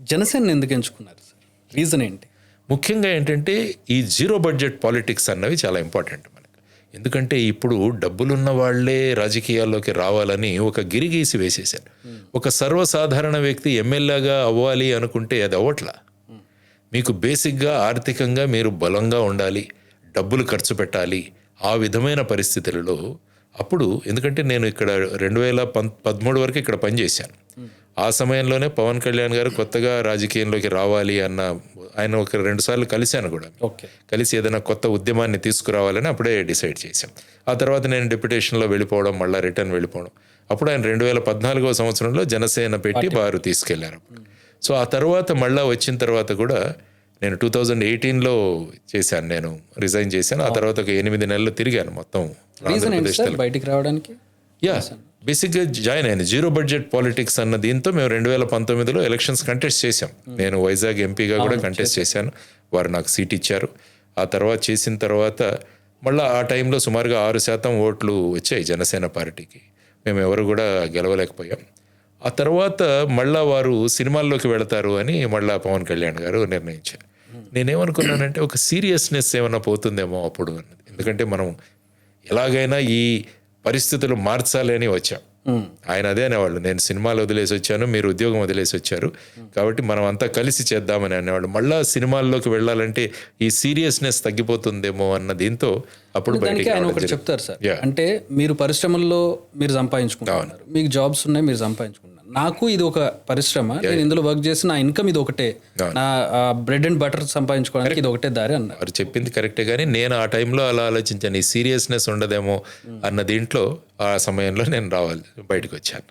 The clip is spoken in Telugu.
జనసేన ఎందుకు ఎంచుకున్నారు సార్? రీజన్ ఏంటి? ముఖ్యంగా ఏంటంటే ఈ జీరో బడ్జెట్ పాలిటిక్స్ అన్నవి చాలా ఇంపార్టెంట్ మనకు. ఎందుకంటే ఇప్పుడు డబ్బులున్న వాళ్లే రాజకీయాల్లోకి రావాలని ఒక గిరిగీసి వేసేశారు. ఒక సర్వసాధారణ వ్యక్తి ఎమ్మెల్యేగా అవ్వాలి అనుకుంటే అది అవ్వట్లా. మీకు బేసిక్గా ఆర్థికంగా మీరు బలంగా ఉండాలి, డబ్బులు ఖర్చు పెట్టాలి. ఆ విధమైన పరిస్థితులలో అప్పుడు, ఎందుకంటే నేను ఇక్కడ 2013 వరకు ఇక్కడ పనిచేశాను. ఆ సమయంలోనే పవన్ కళ్యాణ్ గారు కొత్తగా రాజకీయంలోకి రావాలి అన్న, ఆయన ఒక 2 సార్లు కలిశాను కూడా. కలిసి ఏదైనా కొత్త ఉద్యమాన్ని తీసుకురావాలని అప్పుడే డిసైడ్ చేశాం. ఆ తర్వాత నేను డెప్యుటేషన్లో వెళ్ళిపోవడం, మళ్ళీ రిటర్న్ వెళ్ళిపోవడం. అప్పుడు ఆయన 2014వ సంవత్సరంలో జనసేన పెట్టి వారు తీసుకెళ్లారు. సో ఆ తర్వాత మళ్ళీ వచ్చిన తర్వాత కూడా నేను 2018లో చేశాను, నేను రిజైన్ చేశాను. ఆ తర్వాత ఒక 8 నెలలు తిరిగాను మొత్తం బయటికి రావడానికి. బేసిక్గా జాయిన్ అయ్యాను. జీరో బడ్జెట్ పాలిటిక్స్ అన్న దీంతో మేము 2019లో ఎలక్షన్స్ కంటెస్ట్ చేశాం. నేను వైజాగ్ ఎంపీగా కూడా కంటెస్ట్ చేశాను. వారు నాకు సీట్ ఇచ్చారు. ఆ తర్వాత చేసిన తర్వాత మళ్ళీ ఆ టైంలో సుమారుగా 6% ఓట్లు వచ్చాయి జనసేన పార్టీకి. మేము ఎవరు కూడా గెలవలేకపోయాం. ఆ తర్వాత మళ్ళా వారు సినిమాల్లోకి వెళతారు అని మళ్ళా పవన్ కళ్యాణ్ గారు నిర్ణయించారు. నేనేమనుకున్నానంటే ఒక సీరియస్నెస్ ఏమైనా పోతుందేమో అప్పుడు అన్నది. ఎందుకంటే మనం ఎలాగైనా ఈ పరిస్థితులు మార్చాలి అని వచ్చాం. ఆయన అదే అనేవాళ్ళు, నేను సినిమాలు వదిలేసి వచ్చాను, మీరు ఉద్యోగం వదిలేసి వచ్చారు, కాబట్టి మనం అంతా కలిసి చేద్దామని అనేవాళ్ళు. మళ్ళా సినిమాల్లోకి వెళ్ళాలంటే ఈ సీరియస్నెస్ తగ్గిపోతుందేమో అన్న దీంతో అప్పుడు ఆయన ఒకటి చెప్తారు సార్, అంటే మీరు పరిశ్రమల్లో మీరు సంపాదించుకుంటున్నారు, మీకు జాబ్స్ ఉన్నాయి, మీరు సంపాదించుకుంటున్నారు. నాకు ఇది ఒక పరిశ్రమ, నేను ఇందులో వర్క్ చేసి నా ఇన్కమ్ ఇది ఒకటే, నా బ్రెడ్ అండ్ బటర్ సంపాదించుకోవడానికి ఇది ఒకటే దారి అన్నారు. వారు చెప్పింది కరెక్టే, కానీ నేను ఆ టైంలో అలా ఆలోచించాను, ఈ సీరియస్నెస్ ఉండదేమో అన్న దీంట్లో ఆ సమయంలో నేను బయటకు వచ్చాను.